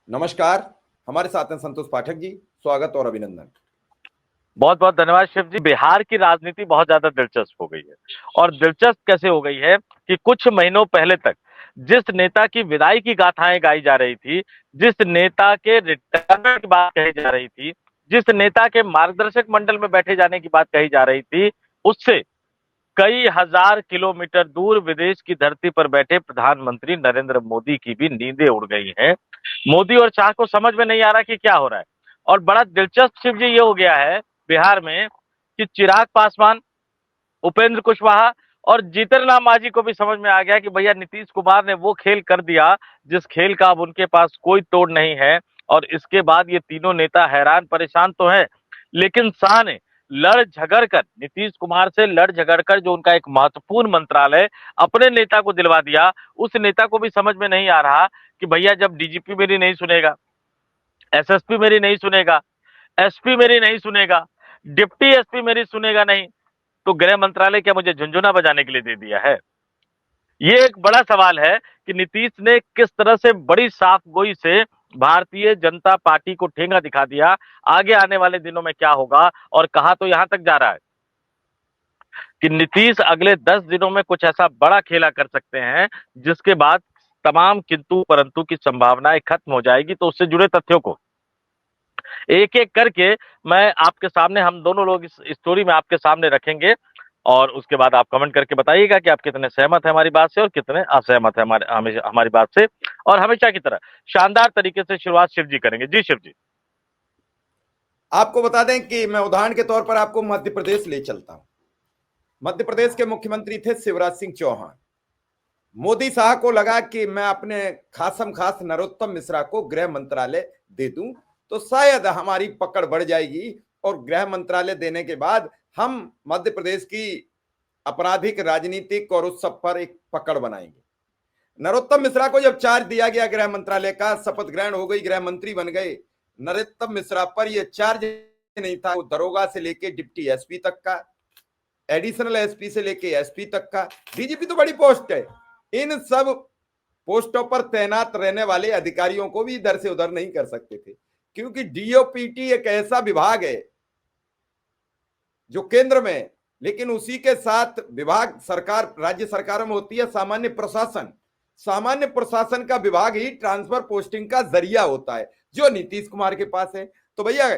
नमस्कार। हमारे साथ हैं संतोष पाठक जी। स्वागत और अभिनंदन। बहुत बहुत धन्यवाद शिव जी। बिहार की राजनीति बहुत ज्यादा दिलचस्प हो गई है। और दिलचस्प कैसे हो गई है कि कुछ महीनों पहले तक जिस नेता की विदाई की गाथाएं गाई जा रही थी, जिस नेता के रिटायरमेंट की बात कही जा रही थी, जिस नेता के मार्गदर्शक मंडल में बैठे जाने की बात कही जा रही थी, उससे कई हजार किलोमीटर दूर विदेश की धरती पर बैठे प्रधानमंत्री नरेंद्र मोदी की भी नींदें उड़ गई हैं। मोदी और शाह को समझ में नहीं आ रहा कि क्या हो रहा है। और बड़ा दिलचस्प शिव जी ये हो गया है बिहार में कि चिराग पासवान, उपेंद्र कुशवाहा और जीतन राम मांझी को भी समझ में आ गया कि भैया नीतीश कुमार ने वो खेल कर दिया जिस खेल का अब उनके पास कोई तोड़ नहीं है। और इसके बाद ये तीनों नेता हैरान परेशान तो है, लेकिन शाह ने लड़ झगड़ कर, नीतीश कुमार से लड़ झगड़ कर जो उनका एक महत्वपूर्ण मंत्रालय अपने नेता को दिलवा दिया, उस नेता को भी समझ में नहीं आ रहा कि भैया जब डीजीपी मेरी नहीं सुनेगा, एसएसपी मेरी नहीं सुनेगा, एसपी मेरी नहीं सुनेगा, डिप्टी एसपी मेरी सुनेगा नहीं, तो गृह मंत्रालय क्या मुझे झुंझुना बजाने के लिए दे दिया है? ये एक बड़ा सवाल है कि नीतीश ने किस तरह से बड़ी साफ गोई से भारतीय जनता पार्टी को ठेंगा दिखा दिया। आगे आने वाले दिनों में क्या होगा, और कहा तो यहां तक जा रहा है कि नीतीश अगले 10 दिनों में कुछ ऐसा बड़ा खेला कर सकते हैं जिसके बाद तमाम किंतु परंतु की संभावनाएं खत्म हो जाएगी। तो उससे जुड़े तथ्यों को एक एक करके मैं आपके सामने, हम दोनों लोग इस स्टोरी में आपके सामने रखेंगे, और उसके बाद आप कमेंट करके बताइएगा कि आप कितने सहमत हैं हमारी बात से और कितने असहमत हैं हमारी बात से। और हमेशा की तरह शानदार तरीके से शुरुआत शिव जी करेंगे। जी शिव जी। आपको बता दें कि मैं उदाहरण के तौर पर आपको मध्य प्रदेश ले चलता हूं। मध्य प्रदेश के मुख्यमंत्री थे शिवराज सिंह चौहान। मोदी शाह को लगा कि मैं अपने खासम खास नरोत्तम मिश्रा को गृह मंत्रालय दे दूं तो शायद हमारी पकड़ बढ़ जाएगी, और गृह मंत्रालय देने के बाद हम मध्य प्रदेश की आपराधिक राजनीतिक और उस सब पर एक पकड़ बनाएंगे। नरोत्तम मिश्रा को जब चार्ज दिया गया गृह मंत्रालय का, शपथ ग्रहण हो गई, गृह मंत्री बन गए, नरोत्तम मिश्रा पर यह चार्ज नहीं था। वो दरोगा से लेके डिप्टी एसपी तक का, एडिशनल एसपी से लेके एसपी तक का, डीजीपी तो बड़ी पोस्ट है, इन सब पोस्टों पर तैनात रहने वाले अधिकारियों को भी इधर से उधर नहीं कर सकते थे, क्योंकि डीओपीटी एक ऐसा विभाग है जो केंद्र में, लेकिन उसी के साथ विभाग सरकार, राज्य सरकारों में होती है सामान्य प्रशासन। सामान्य प्रशासन का विभाग ही ट्रांसफर पोस्टिंग का जरिया होता है, जो नीतीश कुमार के पास है। तो भैया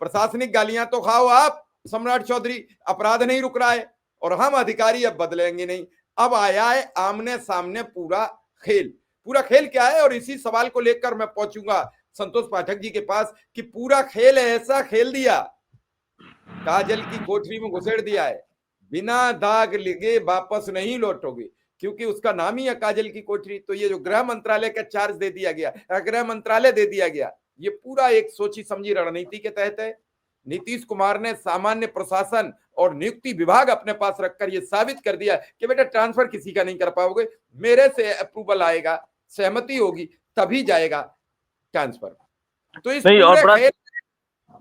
प्रशासनिक गालियां तो खाओ आप सम्राट चौधरी, अपराध नहीं रुक रहा है और हम अधिकारी अब बदलेंगे नहीं। अब आया है आमने सामने पूरा खेल। पूरा खेल क्या है, और इसी सवाल को लेकर मैं पहुंचूंगा संतोष पाठक जी के पास कि पूरा खेल ऐसा खेल दिया, काजल की कोठरी में घुसेड़ दिया है, बिना दाग लगे वापस नहीं लौटोगे, क्योंकि उसका नाम ही है काजल की कोठरी। तो ये जो गृह मंत्रालय का चार्ज दे दिया गया, गृह मंत्रालय दे दिया गया, ये पूरा एक सोची समझी रणनीति के तहत है। नीतीश कुमार ने सामान्य प्रशासन और नियुक्ति विभाग अपने पास रखकर यह साबित कर दिया कि बेटा ट्रांसफर किसी का नहीं कर पाओगे, मेरे से अप्रूवल आएगा, सहमति होगी, तभी जाएगा ट्रांसफर। तो नहीं, और बड़ा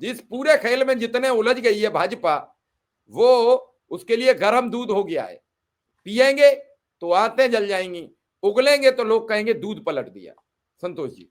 जिस पूरे खेल में जितने उलझ गई है भाजपा, वो उसके लिए गर्म दूध हो गया है। पिएंगे तो आंतें जल जाएंगी, उगलेंगे तो लोग कहेंगे दूध पलट दिया। संतोष जी।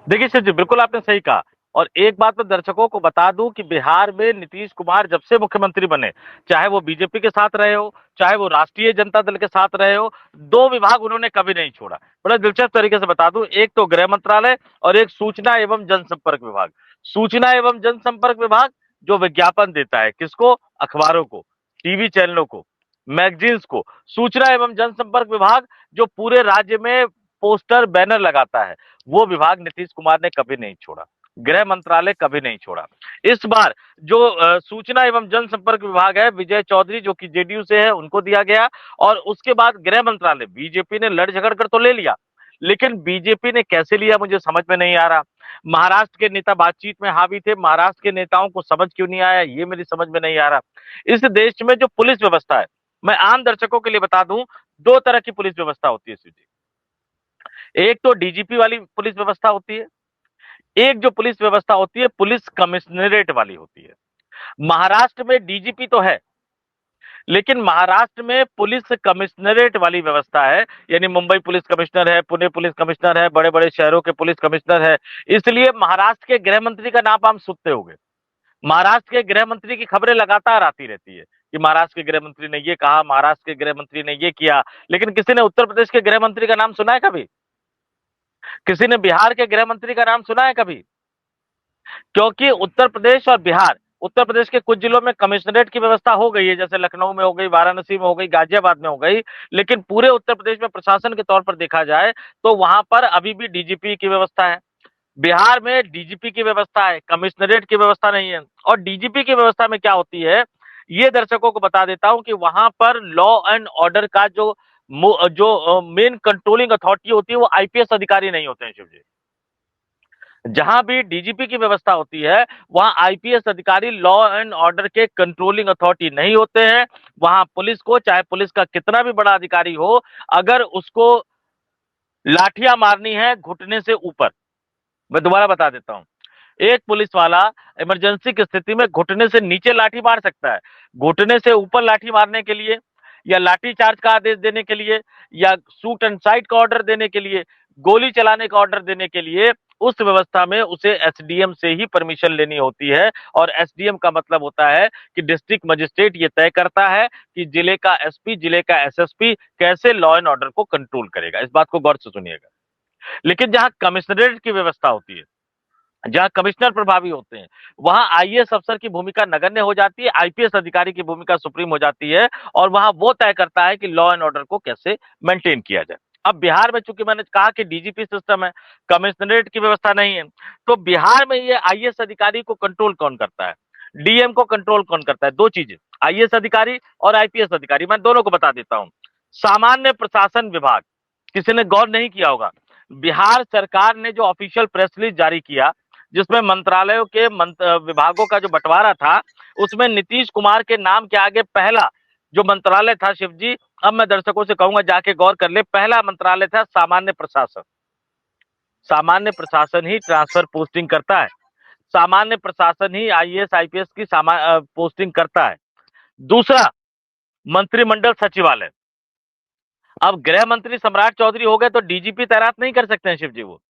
देखिए शिव जी, बिल्कुल आपने सही कहा। और एक बात मैं दर्शकों को बता दूं कि बिहार में नीतीश कुमार जब से मुख्यमंत्री बने, चाहे वो बीजेपी के साथ रहे हो, चाहे वो राष्ट्रीय जनता दल के साथ रहे हो, दो विभाग उन्होंने कभी नहीं छोड़ा। बड़ा दिलचस्प तरीके से बता दूं, एक तो गृह मंत्रालय और एक सूचना एवं जनसंपर्क विभाग। सूचना एवं जनसंपर्क विभाग जो विज्ञापन देता है, किसको? अखबारों को, टीवी चैनलों को, मैगजीन्स को। सूचना एवं जनसंपर्क विभाग जो पूरे राज्य में पोस्टर बैनर लगाता है, वो विभाग नीतीश कुमार ने कभी नहीं छोड़ा। गृह मंत्रालय कभी नहीं छोड़ा। इस बार जो सूचना एवं जनसंपर्क विभाग है, विजय चौधरी जो कि जेडीयू से है, उनको दिया गया। और उसके बाद गृह मंत्रालय बीजेपी ने लड़ झगड़ कर तो ले लिया, लेकिन बीजेपी ने कैसे लिया मुझे समझ में नहीं आ रहा। महाराष्ट्र के नेता बातचीत में हावी थे, महाराष्ट्र के नेताओं को समझ क्यों नहीं आया, ये मेरी समझ में नहीं आ रहा। इस देश में जो पुलिस व्यवस्था है, मैं आम दर्शकों के लिए बता दूं, दो तरह की पुलिस व्यवस्था होती है। एक तो डीजीपी वाली पुलिस व्यवस्था होती है, एक जो पुलिस व्यवस्था होती है पुलिस कमिश्नरेट वाली होती है। महाराष्ट्र में डीजीपी तो है, लेकिन महाराष्ट्र में पुलिस कमिश्नरेट वाली व्यवस्था है, यानी मुंबई पुलिस कमिश्नर है, पुणे पुलिस कमिश्नर है, बड़े बड़े शहरों के पुलिस कमिश्नर है। इसलिए महाराष्ट्र के गृह मंत्री का नाम आप सुनते होंगे। महाराष्ट्र के गृह मंत्री की खबरें लगातार आती रहती है कि महाराष्ट्र के गृह मंत्री ने ये कहा, महाराष्ट्र के गृह मंत्री ने ये किया। लेकिन किसी ने उत्तर प्रदेश के गृह मंत्री का नाम सुना है कभी? किसी ने बिहार के गृह मंत्री का नाम सुना है कभी? क्योंकि उत्तर प्रदेश और बिहार, उत्तर प्रदेश के कुछ जिलों में कमिश्नरेट की व्यवस्था हो गई है, जैसे लखनऊ में हो गई, वाराणसी में हो गई, गाजियाबाद में हो गई। लेकिन पूरे उत्तर प्रदेश में प्रशासन के तौर पर देखा जाए तो वहां पर अभी भी डीजीपी की व्यवस्था है। बिहार में डीजीपी की व्यवस्था है, कमिश्नरेट की व्यवस्था नहीं है। और डीजीपी की व्यवस्था में क्या होती है, ये दर्शकों को बता देता हूं कि वहां पर लॉ एंड ऑर्डर का जो मेन कंट्रोलिंग अथॉरिटी होती है वो आईपीएस अधिकारी नहीं होते हैं शिव जी। जहां भी डीजीपी की व्यवस्था होती है वहां आईपीएस अधिकारी लॉ एंड ऑर्डर के कंट्रोलिंग अथॉरिटी नहीं होते हैं। वहां पुलिस को, चाहे पुलिस का कितना भी बड़ा अधिकारी हो, अगर उसको लाठियां मारनी है घुटने से ऊपर, मैं दोबारा बता देता हूं, एक पुलिस वाला इमरजेंसी की स्थिति में घुटने से नीचे लाठी मार सकता है। घुटने से ऊपर लाठी मारने के लिए, या लाठी चार्ज का आदेश देने के लिए, या शूट एंड साइट का ऑर्डर देने के लिए, गोली चलाने का ऑर्डर देने के लिए, उस व्यवस्था में उसे एसडीएम से ही परमिशन लेनी होती है। और एसडीएम का मतलब होता है कि डिस्ट्रिक्ट मजिस्ट्रेट ये तय करता है कि जिले का एसपी, जिले का एसएसपी कैसे लॉ एंड ऑर्डर को कंट्रोल करेगा। इस बात को गौर से सुनिएगा। लेकिन जहां कमिश्नरेट की व्यवस्था होती है, जहां कमिश्नर प्रभावी होते हैं, वहां आईएएस अफसर की भूमिका नगण्य हो जाती है, आईपीएस अधिकारी की भूमिका सुप्रीम हो जाती है। और वहां वो तय करता है कि लॉ एंड ऑर्डर को कैसे मेंटेन किया जाए। अब बिहार में चूंकि मैंने कहा कि डीजीपी सिस्टम है, कमिश्नरेट की व्यवस्था नहीं है, तो बिहार में ये आईएएस अधिकारी को कंट्रोल कौन करता है, डीएम को कंट्रोल कौन करता है? दो चीजें, आईएएस अधिकारी और आईपीएस अधिकारी। मैं दोनों को बता देता हूं। सामान्य प्रशासन विभाग, किसी ने गौर नहीं किया होगा, बिहार सरकार ने जो ऑफिशियल प्रेस रिलीज जारी किया जिसमें मंत्रालयों के विभागों का जो बंटवारा था, उसमें नीतीश कुमार के नाम के आगे पहला जो मंत्रालय था शिव जी, अब मैं दर्शकों से कहूंगा जाके गौर कर ले, पहला मंत्रालय था सामान्य प्रशासन। सामान्य प्रशासन ही ट्रांसफर पोस्टिंग करता है, सामान्य प्रशासन ही आईएएस आईपीएस की पोस्टिंग करता है। दूसरा, मंत्रिमंडल सचिवालय। अब गृह मंत्री सम्राट चौधरी हो गए तो डीजीपी तैनात नहीं कर सकते हैं शिव जी। वो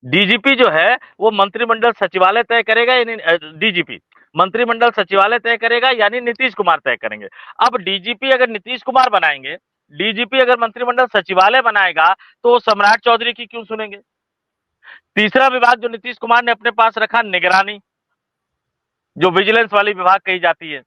डीजीपी जो है वो मंत्रिमंडल सचिवालय तय करेगा, यानी डीजीपी मंत्रिमंडल सचिवालय तय करेगा, यानी नीतीश कुमार तय करेंगे। अब डीजीपी अगर नीतीश कुमार बनाएंगे, डीजीपी अगर मंत्रिमंडल सचिवालय बनाएगा, तो सम्राट चौधरी की क्यों सुनेंगे? तीसरा विभाग जो नीतीश कुमार ने अपने पास रखा, निगरानी, जो विजिलेंस वाली विभाग कही जाती है,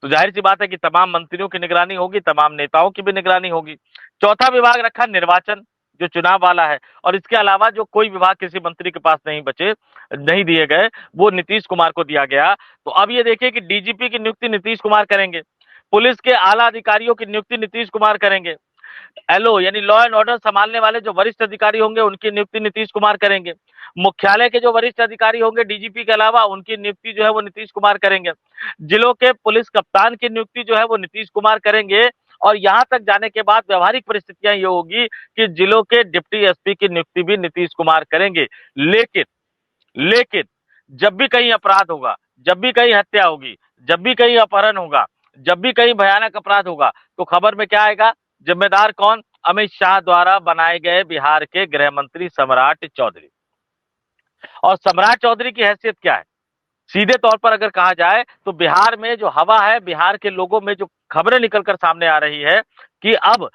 तो जाहिर सी बात है कि तमाम मंत्रियों की निगरानी होगी, तमाम नेताओं की भी निगरानी होगी। चौथा विभाग रखा निर्वाचन, जो चुनाव वाला है। और इसके अलावा जो कोई विभाग किसी मंत्री के पास नहीं बचे, नहीं दिए गए, वो नीतीश कुमार को दिया गया। तो अब ये देखिए कि डीजीपी की नियुक्ति नीतीश कुमार करेंगे, पुलिस के आला अधिकारियों की नियुक्ति नीतीश कुमार करेंगे, एलओ यानी लॉ एंड ऑर्डर संभालने वाले जो वरिष्ठ अधिकारी होंगे उनकी नियुक्ति नीतीश कुमार करेंगे, मुख्यालय के जो वरिष्ठ अधिकारी होंगे डीजीपी के अलावा उनकी नियुक्ति जो है वो नीतीश कुमार करेंगे, जिलों के पुलिस कप्तान की नियुक्ति जो है वो नीतीश कुमार करेंगे। और यहां तक जाने के बाद व्यवहारिक परिस्थितियां ये होगी कि जिलों के डिप्टी एसपी की नियुक्ति भी नीतीश कुमार करेंगे। लेकिन लेकिन जब भी कहीं अपराध होगा, जब भी कहीं हत्या होगी, जब भी कहीं अपहरण होगा, जब भी कहीं भयानक अपराध होगा, तो खबर में क्या आएगा? जिम्मेदार कौन? अमित शाह द्वारा बनाए गए बिहार के गृह मंत्री सम्राट चौधरी। और सम्राट चौधरी की हैसियत क्या है? सीधे तौर पर अगर कहा जाए तो बिहार में जो हवा है, बिहार के लोगों में जो खबरें निकलकर सामने आ रही है कि अब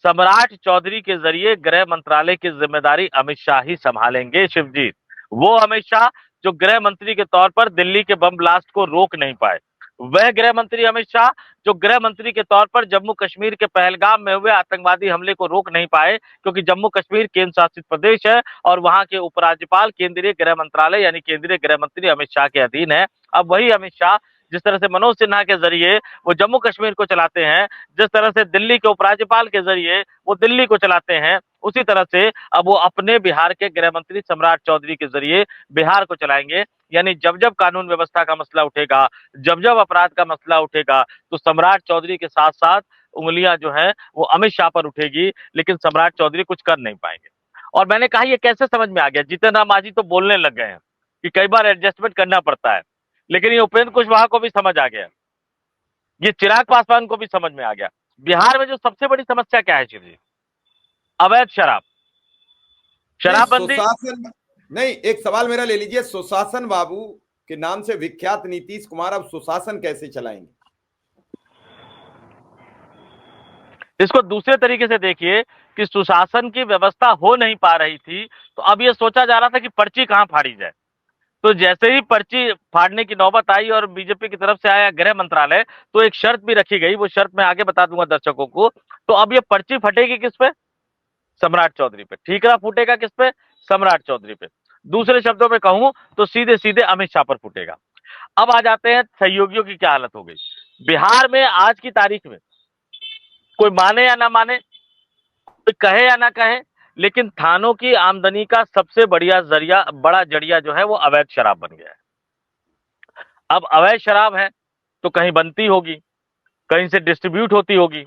सम्राट चौधरी के जरिए गृह मंत्रालय की जिम्मेदारी अमित शाह ही संभालेंगे शिवजीत। वो अमित शाह जो गृह मंत्री के तौर पर दिल्ली के बम ब्लास्ट को रोक नहीं पाए, वह गृह मंत्री अमित शाह जो गृह मंत्री के तौर पर जम्मू कश्मीर के पहलगाम में हुए आतंकवादी हमले को रोक नहीं पाए, क्योंकि जम्मू कश्मीर केंद्र शासित प्रदेश है और वहां के उपराज्यपाल केंद्रीय गृह मंत्रालय यानी केंद्रीय गृह मंत्री अमित शाह के अधीन है। अब वही अमित शाह जिस तरह से मनोज सिन्हा के जरिए वो जम्मू कश्मीर को चलाते हैं, जिस तरह से दिल्ली के उपराज्यपाल के जरिए वो दिल्ली को चलाते हैं, उसी तरह से अब वो अपने बिहार के गृह मंत्री सम्राट चौधरी के जरिए बिहार को चलाएंगे। यानी जब जब कानून व्यवस्था का मसला उठेगा, जब जब अपराध का मसला उठेगा, तो सम्राट चौधरी के साथ साथ उंगलियां जो है वो अमित शाह पर उठेगी, लेकिन सम्राट चौधरी कुछ कर नहीं पाएंगे। और मैंने कहा ये कैसे समझ में आ गया? जितन राम मांझी तो बोलने लग गए हैं कि कई बार एडजस्टमेंट करना पड़ता है, लेकिन ये उपेंद्र कुशवाहा को भी समझ आ गया। ये चिराग पासवान को भी समझ में आ गया। बिहार में जो सबसे बड़ी समस्या क्या है शिव जी? अवैध शराब, नहीं शराबबंदी। सुशासन, नहीं, एक सवाल मेरा ले लीजिए, सुशासन बाबू के नाम से विख्यात नीतीश कुमार अब सुशासन कैसे चलाएंगे? इसको दूसरे तरीके से देखिए कि सुशासन की व्यवस्था हो नहीं पा रही थी, तो अब ये सोचा जा रहा था कि पर्ची कहां फाड़ी जाए। तो जैसे ही पर्ची फाड़ने की नौबत आई और बीजेपी की तरफ से आया गृह मंत्रालय, तो एक शर्त भी रखी गई, वो शर्त मैं आगे बता दूंगा दर्शकों को। तो अब ये पर्ची फटेगी किस पे? सम्राट चौधरी पे। ठीकरा फूटेगा किस पे? सम्राट चौधरी पे। दूसरे शब्दों में कहूं तो सीधे सीधे अमित शाह पर फूटेगा। अब आ जाते हैं सहयोगियों की क्या हालत हो गई बिहार में आज की तारीख में। कोई माने या ना माने, कोई कहे या ना कहे, लेकिन थानों की आमदनी का सबसे बड़ा जरिया जो है वो अवैध शराब बन गया है। अब अवैध शराब है तो कहीं बनती होगी, कहीं से डिस्ट्रीब्यूट होती होगी,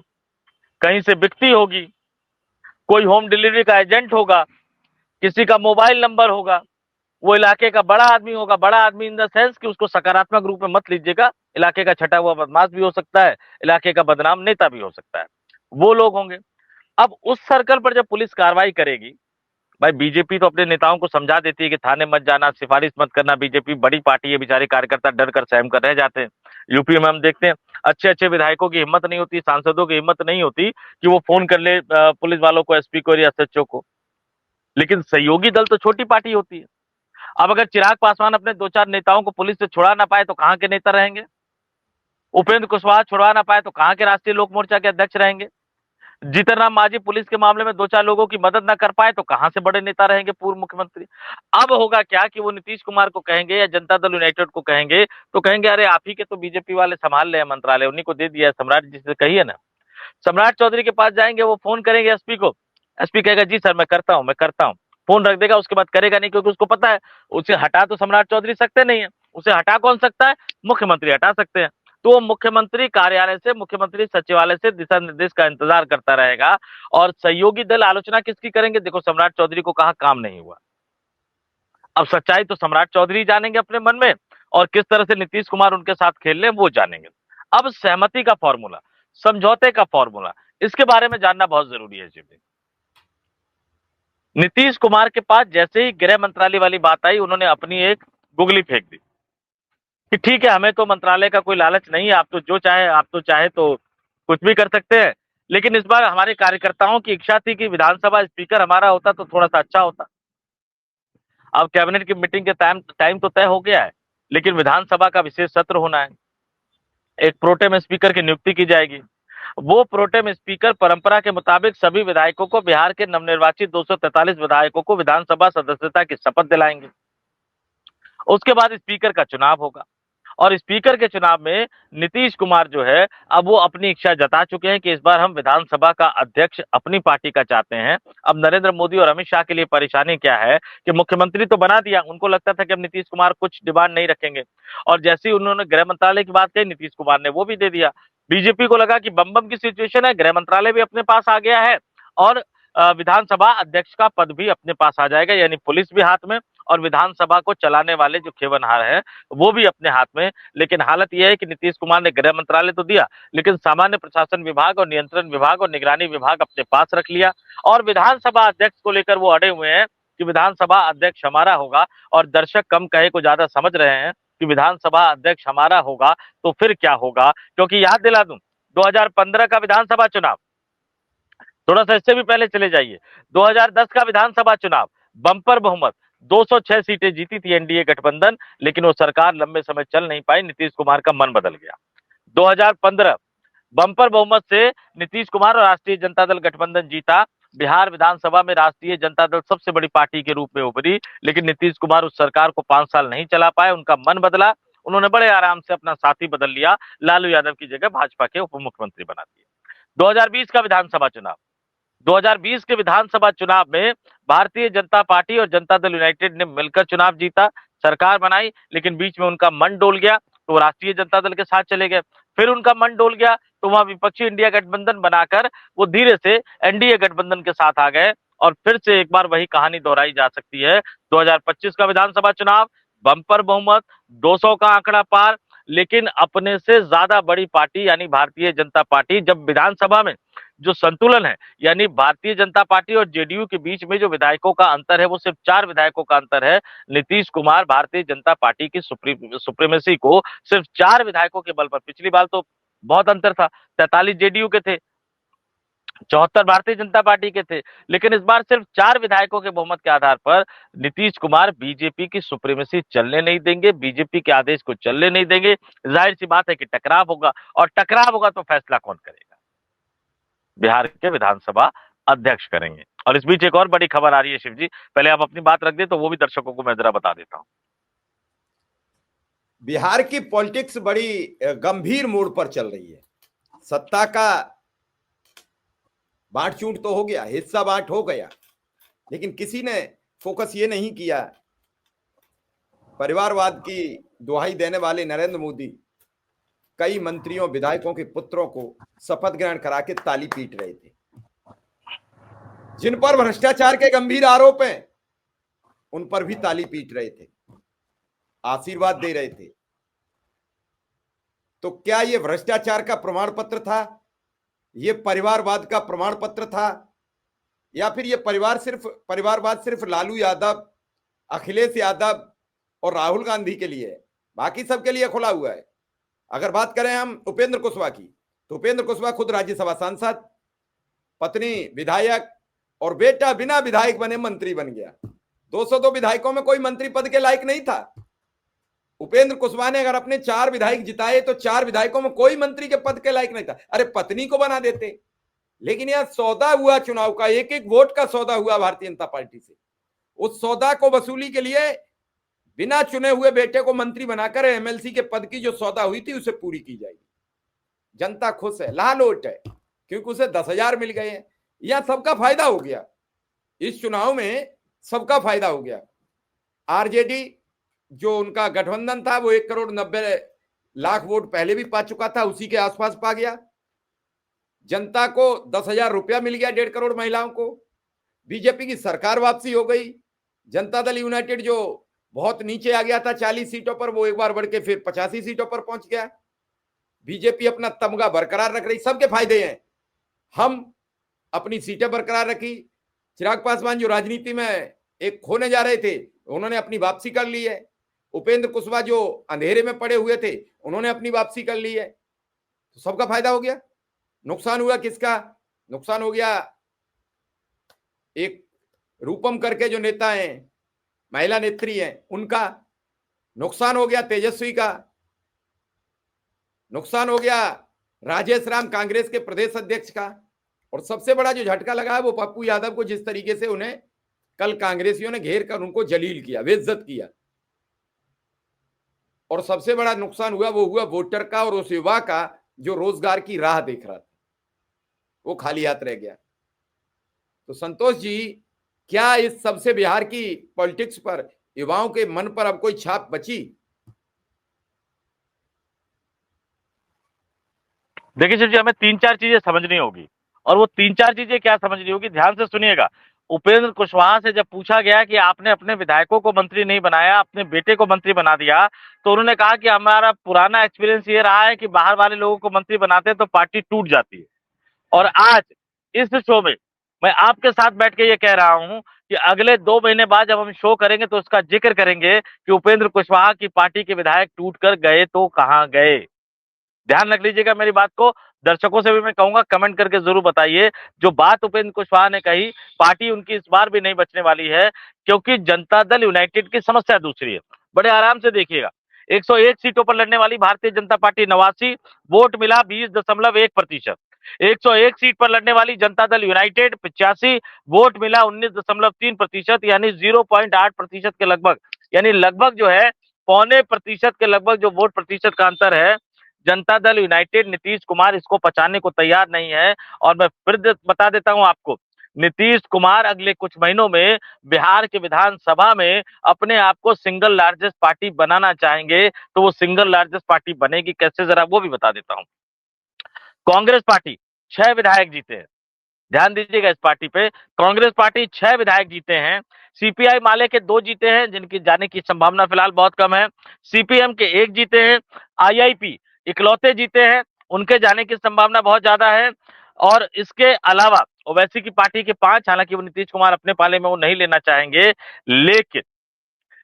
कहीं से बिकती होगी, कोई होम डिलीवरी का एजेंट होगा, किसी का मोबाइल नंबर होगा, वो इलाके का बड़ा आदमी होगा। बड़ा आदमी इन द सेंस कि उसको सकारात्मक रूप में मत लीजिएगा, इलाके का छटा हुआ बदमाश भी हो सकता है, इलाके का बदनाम नेता भी हो सकता है, वो लोग होंगे। अब उस सर्कल पर जब पुलिस कार्रवाई करेगी, भाई बीजेपी तो अपने नेताओं को समझा देती है कि थाने मत जाना, सिफारिश मत करना, बीजेपी बड़ी पार्टी है, बेचारे कार्यकर्ता डर कर सहम कर रह जाते हैं। यूपी में हम देखते हैं अच्छे अच्छे विधायकों की हिम्मत नहीं होती, सांसदों की हिम्मत नहीं होती कि वो फोन कर ले पुलिस वालों को, एसपी को या एसएचओ को। लेकिन सहयोगी दल तो छोटी पार्टी होती है। अब अगर चिराग पासवान अपने दो चार नेताओं को पुलिस से छुड़ा ना पाए तो कहां के नेता रहेंगे? उपेंद्र कुशवाहा छुड़वा ना पाए तो कहां के राष्ट्रीय लोक मोर्चा के अध्यक्ष रहेंगे? जीतन राम मांझी पुलिस के मामले में दो चार लोगों की मदद ना कर पाए तो कहां से बड़े नेता रहेंगे, पूर्व मुख्यमंत्री? अब होगा क्या कि वो नीतीश कुमार को कहेंगे या जनता दल यूनाइटेड को कहेंगे, तो कहेंगे अरे आप ही के तो बीजेपी वाले संभाल रहे हैं मंत्रालय, उन्हीं को दे दिया है, सम्राट जी से कहिए ना। सम्राट चौधरी के पास जाएंगे, वो फोन करेंगे एसपी को, एसपी कहेगा जी सर मैं करता हूँ, फोन रख देगा, उसके बाद करेगा नहीं, क्योंकि उसको पता है उसे हटा तो सम्राट चौधरी सकते नहीं है। उसे हटा कौन सकता है? मुख्यमंत्री हटा सकते हैं। तो वो मुख्यमंत्री कार्यालय से, मुख्यमंत्री सचिवालय से दिशा निर्देश का इंतजार करता रहेगा। और सहयोगी दल आलोचना किसकी करेंगे? देखो सम्राट चौधरी को कहा काम नहीं हुआ। अब सच्चाई तो सम्राट चौधरी जानेंगे अपने मन में, और किस तरह से नीतीश कुमार उनके साथ खेल रहे हैं वो जानेंगे। अब सहमति का फॉर्मूला, समझौते का फॉर्मूला, इसके बारे में जानना बहुत जरूरी है जी। नीतीश कुमार के पास जैसे ही गृह मंत्रालय वाली बात आई, उन्होंने अपनी एक गुगली फेंक दी कि ठीक है हमें तो मंत्रालय का कोई लालच नहीं है, आप तो चाहे तो कुछ भी कर सकते हैं। लेकिन इस बार हमारे कार्यकर्ताओं की इच्छा थी कि विधानसभा स्पीकर हमारा होता तो थोड़ा सा अच्छा होता। अब कैबिनेट की मीटिंग के टाइम तो तय हो गया है, लेकिन विधानसभा का विशेष सत्र होना है, एक प्रोटेम स्पीकर की नियुक्ति की जाएगी। वो प्रोटेम स्पीकर परंपरा के मुताबिक सभी विधायकों को, बिहार के नवनिर्वाचित 243 विधायकों को विधानसभा सदस्यता की शपथ दिलाएंगे। उसके बाद स्पीकर का चुनाव होगा, और स्पीकर के चुनाव में नीतीश कुमार जो है, अब वो अपनी इच्छा जता चुके हैं कि इस बार हम विधानसभा का अध्यक्ष अपनी पार्टी का चाहते हैं। अब नरेंद्र मोदी और अमित शाह के लिए परेशानी क्या है कि मुख्यमंत्री तो बना दिया, उनको लगता था कि अब नीतीश कुमार कुछ डिमांड नहीं रखेंगे, और जैसे ही उन्होंने गृह मंत्रालय की बात कही, नीतीश कुमार ने वो भी दे दिया। बीजेपी को लगा कि बम बम की सिचुएशन है, गृह मंत्रालय भी अपने पास आ गया है, और विधानसभा अध्यक्ष का पद भी अपने पास आ जाएगा, यानी पुलिस भी हाथ में और विधानसभा को चलाने वाले जो खेवनहार है वो भी अपने हाथ में। लेकिन हालत यह है कि नीतीश कुमार ने गृह मंत्रालय तो दिया, लेकिन सामान्य प्रशासन विभाग और नियंत्रण विभाग और निगरानी विभाग अपने पास रख लिया, और विधानसभा अध्यक्ष को लेकर वो अड़े हुए हैं कि विधानसभा अध्यक्ष हमारा होगा। और दर्शक कम कहे को ज्यादा समझ रहे हैं कि विधानसभा अध्यक्ष हमारा होगा तो फिर क्या होगा, क्योंकि याद दिला दूं 2015 का विधानसभा चुनाव, थोड़ा सा इससे भी पहले चले जाइए, 2010 का विधानसभा चुनाव, बंपर बहुमत 206 सीटें जीती थी एनडीए गठबंधन, लेकिन वो सरकार लंबे समय चल नहीं पाई, नीतीश कुमार का मन बदल गया। 2015 बंपर बहुमत से नीतीश कुमार और राष्ट्रीय जनता दल गठबंधन जीता, बिहार विधानसभा में राष्ट्रीय जनता दल सबसे बड़ी पार्टी के रूप में उभरी, लेकिन नीतीश कुमार उस सरकार को 5 साल नहीं चला पाए, उनका मन बदला, उन्होंने बड़े आराम से अपना साथी बदल लिया, लालू यादव की जगह भाजपा के उप मुख्यमंत्री बना दिए। 2020 का विधानसभा चुनाव, 2020 के विधानसभा चुनाव में भारतीय जनता पार्टी और जनता दल यूनाइटेड ने मिलकर चुनाव जीता, सरकार बनाई, लेकिन बीच में उनका मन डोल गया तो वो राष्ट्रीय जनता दल के साथ चले गए। फिर उनका मन डोल गया तो वहां विपक्षी इंडिया गठबंधन बनाकर वो धीरे से एनडीए गठबंधन के साथ आ गए, और फिर से एक बार वही कहानी दोहराई जा सकती है। 2025 का विधानसभा चुनाव, बंपर बहुमत, 200 का आंकड़ा पार, लेकिन अपने से ज्यादा बड़ी पार्टी यानी भारतीय जनता पार्टी, जब विधानसभा में जो संतुलन है, यानी भारतीय जनता पार्टी और जेडीयू के बीच में जो विधायकों का अंतर है वो सिर्फ 4 विधायकों का अंतर है। नीतीश कुमार भारतीय जनता पार्टी की सुप्रीमेसी को सिर्फ 4 विधायकों के बल पर, पिछली बार तो बहुत अंतर था, 43 जेडीयू के थे, 74 भारतीय जनता पार्टी के थे, लेकिन इस बार सिर्फ 4 विधायकों के बहुमत के आधार पर नीतीश कुमार बीजेपी की सुप्रीमेसी चलने नहीं देंगे, बीजेपी के आदेश को चलने नहीं देंगे। जाहिर सी बात है कि टकराव होगा, और टकराव होगा तो फैसला कौन करेगा? बिहार के विधानसभा अध्यक्ष करेंगे। और इस बीच एक और बड़ी खबर आ रही है शिव जी, पहले आप अपनी बात रख दे तो वो भी दर्शकों को मैं जरा बता देता हूं। बिहार की पॉलिटिक्स बड़ी गंभीर मोड़ पर चल रही है। सत्ता का बांट चूंट तो हो गया, हिस्सा बांट हो गया, लेकिन किसी ने फोकस ये नहीं किया। परिवारवाद की दुहाई देने वाले नरेंद्र मोदी कई मंत्रियों विधायकों के पुत्रों को शपथ ग्रहण करा के ताली पीट रहे थे। जिन पर भ्रष्टाचार के गंभीर आरोप हैं उन पर भी ताली पीट रहे थे, आशीर्वाद दे रहे थे। तो क्या ये भ्रष्टाचार का प्रमाण पत्र था, ये परिवारवाद का प्रमाण पत्र था, या फिर ये परिवारवाद सिर्फ लालू यादव, अखिलेश यादव और राहुल गांधी के लिए है, बाकी सबके लिए खुला हुआ है? अगर बात करें हम उपेंद्र कुशवाहा की, तो उपेंद्र कुशवाहा खुद राज्यसभा सांसद, पत्नी विधायक और बेटा बिना विधायक बने मंत्री बन गया। 202 विधायकों में कोई मंत्री पद के लायक नहीं था। उपेंद्र कुशवाहा ने अगर अपने 4 विधायक जिताए तो 4 विधायकों में कोई मंत्री के पद के लायक नहीं था। अरे पत्नी को बना देते। लेकिन यह सौदा हुआ चुनाव का, एक एक वोट का सौदा हुआ भारतीय जनता पार्टी से। उस सौदा को वसूली के लिए बिना चुने हुए बेटे को मंत्री बनाकर एमएलसी के पद की जो सौदा हुई थी उसे पूरी की जाएगी। जनता खुश है, लालोट है, क्योंकि उसे 10,000 मिल गए हैं। यह सबका फायदा हो गया, इस चुनाव में सबका फायदा हो गया। आरजेडी जो उनका गठबंधन था वो 1,90,00,000 वोट पहले भी पा चुका था, उसी के आसपास पा गया। जनता को 10,000 रुपया मिल गया 1.5 करोड़ महिलाओं को। बीजेपी की सरकार वापसी हो गई। जनता दल यूनाइटेड जो बहुत नीचे आ गया था 40 सीटों पर, वो एक बार बढ़ के फिर 85 सीटों पर पहुंच गया। बीजेपी अपना तमगा बरकरार रख रही, सबके फायदे हैं। हम अपनी सीटें बरकरार रखी। चिराग पासवान जो राजनीति में एक खोने जा रहे थे, उन्होंने अपनी वापसी कर ली है। उपेंद्र कुशवाहा जो अंधेरे में पड़े हुए थे, उन्होंने अपनी वापसी कर ली है। तो सबका फायदा हो गया। नुकसान हुआ किसका? नुकसान हो गया एक रूपम करके जो नेता हैं, महिला नेत्री हैं, उनका नुकसान हो गया। तेजस्वी का नुकसान हो गया। राजेश राम कांग्रेस के प्रदेश अध्यक्ष का। और सबसे बड़ा जो झटका लगा है वो पप्पू यादव को, जिस तरीके से उन्हें कल कांग्रेसियों ने घेर कर उनको जलील किया, बेइज्जत किया। और सबसे बड़ा नुकसान हुआ वो हुआ वोटर का, और उस युवा का जो रोजगार की राह देख रहा था, वो खाली हाथ रह गया। तो संतोष जी, क्या इस सबसे बिहार की पॉलिटिक्स पर, युवाओं के मन पर अब कोई छाप बची? देखिए शिव जी, हमें 3-4 चीजें समझनी होगी, और वो 3-4 चीजें क्या समझनी होगी, ध्यान से सुनिएगा। उपेंद्र कुशवाहा से जब पूछा गया कि आपने अपने विधायकों को मंत्री नहीं बनाया, अपने बेटे को मंत्री बना दिया, तो उन्होंने कहा कि हमारा पुराना एक्सपीरियंस ये रहा है कि बाहर वाले लोगों को मंत्री बनाते हैं तो पार्टी टूट जाती है। और आज इस शो में मैं आपके साथ बैठ के ये कह रहा हूं कि अगले 2 महीने बाद जब हम शो करेंगे तो उसका जिक्र करेंगे कि उपेंद्र कुशवाहा की पार्टी के विधायक टूट कर गए तो कहां गए। ध्यान रख लीजिएगा मेरी बात को। दर्शकों से भी मैं कहूंगा, कमेंट करके जरूर बताइए, जो बात उपेंद्र कुशवाहा ने कही, पार्टी उनकी इस बार भी नहीं बचने वाली है, क्योंकि जनता दल यूनाइटेड की समस्या दूसरी है। बड़े आराम से देखिएगा, 101 सीटों पर लड़ने वाली भारतीय जनता पार्टी 89, वोट मिला 20.1%। 101 सीट पर लड़ने वाली जनता दल यूनाइटेड 85, वोट मिला 19.3%, यानी 0.8% के लगभग, यानी लगभग जो है 0.25% के लगभग जो वोट प्रतिशत का अंतर है। जनता दल यूनाइटेड, नीतीश कुमार इसको पचाने को तैयार नहीं है। और मैं फिर बता देता हूं आपको, नीतीश कुमार अगले कुछ महीनों में बिहार के विधानसभा में अपने आप को सिंगल लार्जेस्ट पार्टी बनाना चाहेंगे। तो वो सिंगल लार्जेस्ट पार्टी बनेगी कैसे, जरा वो भी बता देता हूं। कांग्रेस पार्टी 6 विधायक जीते हैं, ध्यान दीजिएगा इस पार्टी पे। कांग्रेस पार्टी 6 विधायक जीते हैं, सीपीआई माले के 2 जीते हैं, जिनकी जाने की संभावना फिलहाल बहुत कम है। सीपीएम के 1 जीते हैं। आईआईपी इकलौते जीते हैं, उनके जाने की संभावना बहुत ज्यादा है। और इसके अलावा ओवैसी की पार्टी के 5, हालांकि वो नीतीश कुमार अपने पाले में वो नहीं लेना चाहेंगे, लेकिन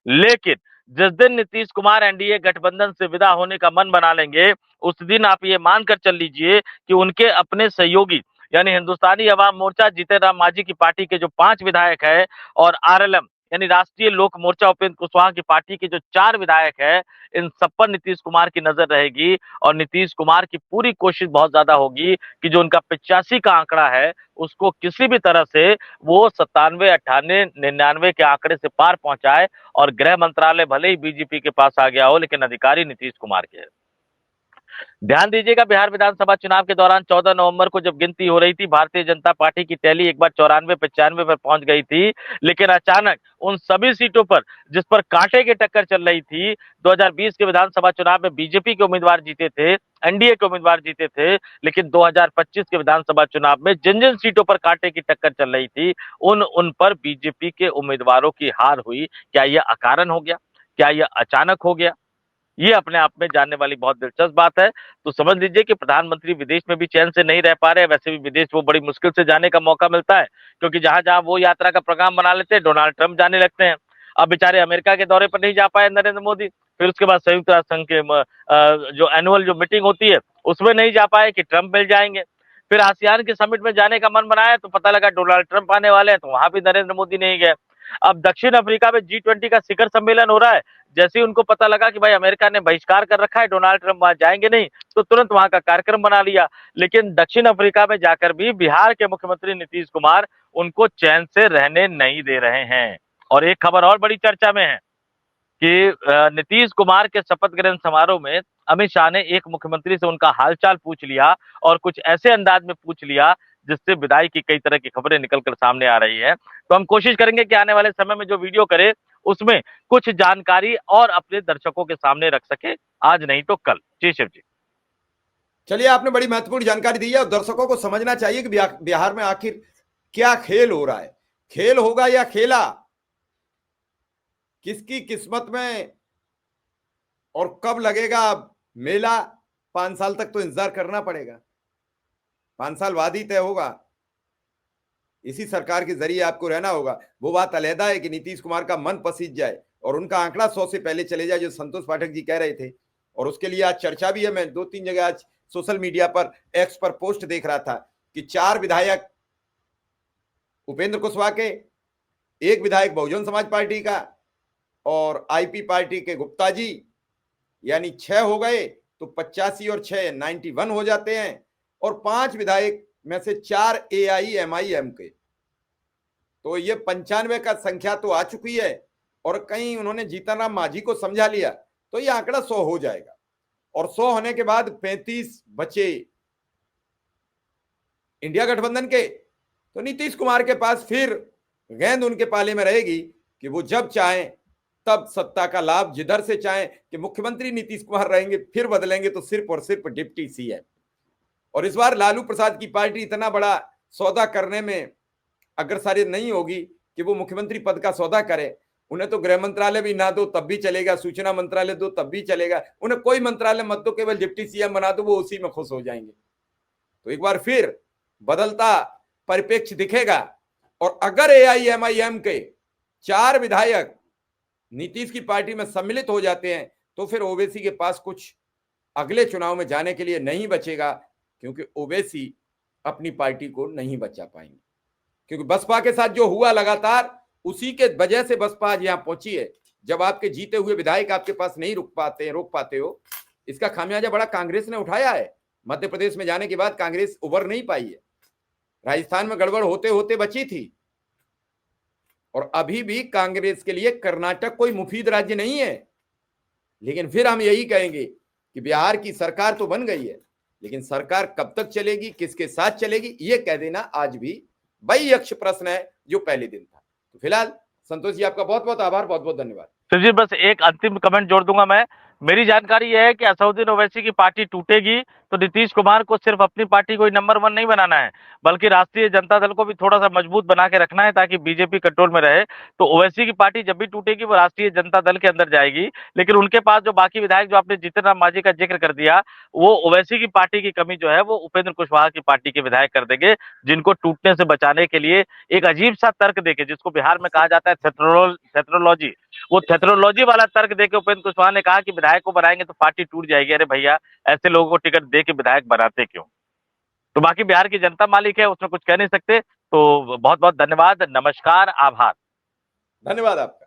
लेकिन जिस दिन नीतीश कुमार एनडीए गठबंधन से विदा होने का मन बना लेंगे, उस दिन आप ये मानकर चल लीजिए कि उनके अपने सहयोगी यानी हिंदुस्तानी अवाम मोर्चा जीतन राम मांझी की पार्टी के जो 5 विधायक है और आरएलएम यानी राष्ट्रीय लोक मोर्चा उपेंद्र कुशवाहा की पार्टी के जो 4 विधायक है, इन सब पर नीतीश कुमार की नजर रहेगी। और नीतीश कुमार की पूरी कोशिश बहुत ज्यादा होगी कि जो उनका 85 का आंकड़ा है, उसको किसी भी तरह से वो 97, 98, 99 के आंकड़े से पार पहुंचाए। और गृह मंत्रालय भले ही बीजेपी के पास आ गया हो, लेकिन अधिकारी नीतीश कुमार के हैं। ध्यान दीजिएगा, बिहार विधानसभा चुनाव के दौरान 14 नवंबर को जब गिनती हो रही थी, भारतीय जनता पार्टी की टैली एक बार 94-95 पर पहुंच गई थी। लेकिन अचानक उन सभी सीटों पर जिस पर कांटे की टक्कर चल रही थी, 2020 के विधानसभा चुनाव में बीजेपी के उम्मीदवार जीते थे, एनडीए के उम्मीदवार जीते थे, लेकिन 2025 के विधानसभा चुनाव में जिन जिन सीटों पर कांटे की टक्कर चल रही थी, उन पर बीजेपी के उम्मीदवारों की हार हुई। क्या यह अकारण हो गया? क्या यह अचानक हो गया? ये अपने आप में जानने वाली बहुत दिलचस्प बात है। तो समझ लीजिए कि प्रधानमंत्री विदेश में भी चैन से नहीं रह पा रहे हैं। वैसे भी विदेश वो बड़ी मुश्किल से जाने का मौका मिलता है, क्योंकि जहां जहां वो यात्रा का प्रोग्राम बना लेते हैं, डोनाल्ड ट्रंप जाने लगते हैं। अब बेचारे अमेरिका के दौरे पर नहीं जा पाए नरेंद्र मोदी, फिर उसके बाद संयुक्त राष्ट्र संघ के जो एनुअल जो मीटिंग होती है उसमें नहीं जा पाए कि ट्रंप मिल जाएंगे। फिर आसियान के समिट में जाने का मन बनाया तो पता लगा डोनाल्ड ट्रंप आने वाले हैं, तो वहां भी नरेंद्र मोदी नहीं गए। अब दक्षिण अफ्रीका में G20 का शिखर सम्मेलन हो रहा है, जैसे ही उनको पता लगा कि भाई अमेरिका ने बहिष्कार कर रखा है, डोनाल्ड ट्रंप वहां जाएंगे नहीं, तो तुरंत वहां का कार्यक्रम बना लिया। लेकिन दक्षिण अफ्रीका में जाकर भी बिहार के मुख्यमंत्री नीतीश कुमार उनको चैन से रहने नहीं दे रहे हैं। और एक खबर और बड़ी चर्चा में है कि नीतीश कुमार के शपथ ग्रहण समारोह में अमित शाह ने एक मुख्यमंत्री से उनका हालचाल पूछ लिया, और कुछ ऐसे अंदाज में पूछ लिया जिससे विदाई की कई तरह की खबरें निकलकर सामने आ रही है। तो हम कोशिश करेंगे कि आने वाले समय में जो वीडियो करे उसमें कुछ जानकारी और अपने दर्शकों के सामने रख सके, आज नहीं तो कल। जी शिव जी। चलिए, आपने बड़ी महत्वपूर्ण जानकारी दी है और दर्शकों को समझना चाहिए कि बिहार में आखिर क्या खेल हो रहा है। खेल होगा या खेला, किसकी किस्मत में और कब लगेगा मेला, 5 साल तक तो इंतजार करना पड़ेगा। 5 साल बाद ही तय होगा। इसी सरकार के जरिए आपको रहना होगा। वो बात अलहदा है कि नीतीश कुमार का मन पसीज जाए और उनका आंकड़ा 100 से पहले चले जाए, जो संतोष पाठक जी कह रहे थे। और उसके लिए आज चर्चा भी है। मैं 2-3 जगह आज सोशल मीडिया पर, एक्स पर पोस्ट देख रहा था कि 4 विधायक उपेंद्र कुशवाहा के, 1 विधायक बहुजन समाज पार्टी का और आईपी पार्टी के गुप्ता जी, यानी 6 हो गए। तो 85 और 6 91 हो जाते हैं। और 5 विधायक में से 4 AIMIM के, तो ये 95 का संख्या तो आ चुकी है। और कहीं उन्होंने जीतन राम मांझी को समझा लिया तो ये आंकड़ा 100 हो जाएगा। और 100 होने के बाद 35 बचे इंडिया गठबंधन के। तो नीतीश कुमार के पास फिर गेंद उनके पाले में रहेगी कि वो जब चाहें तब सत्ता का लाभ, जिधर से चाहें कि मुख्यमंत्री नीतीश कुमार रहेंगे, फिर बदलेंगे तो सिर्फ और सिर्फ डिप्टी CM। और इस बार लालू प्रसाद की पार्टी इतना बड़ा सौदा करने में अग्रसर नहीं होगी कि वो मुख्यमंत्री पद का सौदा करे। उन्हें तो गृह मंत्रालय भी ना दो तब भी चलेगा, सूचना मंत्रालय दो तब भी चलेगा, उन्हें कोई मंत्रालय मत दो, केवल डिप्टी CM बना दो, वो उसी में खुश हो जाएंगे। तो एक बार फिर बदलता परिप्रेक्ष्य दिखेगा। और अगर AIMIM के 4 विधायक नीतीश की पार्टी में सम्मिलित हो जाते हैं तो फिर ओवैसी के पास कुछ अगले चुनाव में जाने के लिए नहीं बचेगा, क्योंकि ओवैसी अपनी पार्टी को नहीं बचा पाएंगे। क्योंकि बसपा के साथ जो हुआ लगातार, उसी के वजह से बसपा आज यहां पहुंची है। जब आपके जीते हुए विधायक आपके पास नहीं रोक पाते हो, इसका खामियाजा बड़ा कांग्रेस ने उठाया है। मध्य प्रदेश में जाने के बाद कांग्रेस उबर नहीं पाई है। राजस्थान में गड़बड़ होते होते बची थी। और अभी भी कांग्रेस के लिए कर्नाटक कोई मुफीद राज्य नहीं है। लेकिन फिर हम यही कहेंगे कि बिहार की सरकार तो बन गई है, लेकिन सरकार कब तक चलेगी, किसके साथ चलेगी, ये कह देना आज भी वही यक्ष प्रश्न है जो पहले दिन था। तो फिलहाल संतोष जी, आपका बहुत बहुत आभार, बहुत बहुत धन्यवाद। शिव जी बस एक अंतिम कमेंट जोड़ दूंगा मैं। मेरी जानकारी यह है कि असदुद्दीन ओवैसी की पार्टी टूटेगी तो नीतीश कुमार को सिर्फ अपनी पार्टी को ही नंबर 1 नहीं बनाना है, बल्कि राष्ट्रीय जनता दल को भी थोड़ा सा मजबूत बना के रखना है ताकि बीजेपी कंट्रोल में रहे। तो ओवैसी की पार्टी जब भी टूटेगी वो राष्ट्रीय जनता दल के अंदर जाएगी, लेकिन उनके पास जो बाकी विधायक, जो आपने जीतन राम मांझी का जिक्र कर दिया, वो ओवैसी की पार्टी की कमी जो है वो उपेंद्र कुशवाहा की पार्टी के विधायक कर देंगे, जिनको टूटने से बचाने के लिए एक अजीब सा तर्क देके, जिसको बिहार में कहा जाता है थेट्रोलॉजी, वो थेट्रोलॉजी वाला तर्क देके उपेंद्र कुशवाहा ने कहा कि विधायक को बनाएंगे तो पार्टी टूट जाएगी। अरे भैया, ऐसे लोगों को टिकट दे के विधायक बनाते क्यों? तो बाकी बिहार की जनता मालिक है, उसमें कुछ कह नहीं सकते। तो बहुत बहुत धन्यवाद, नमस्कार, आभार। धन्यवाद आपका।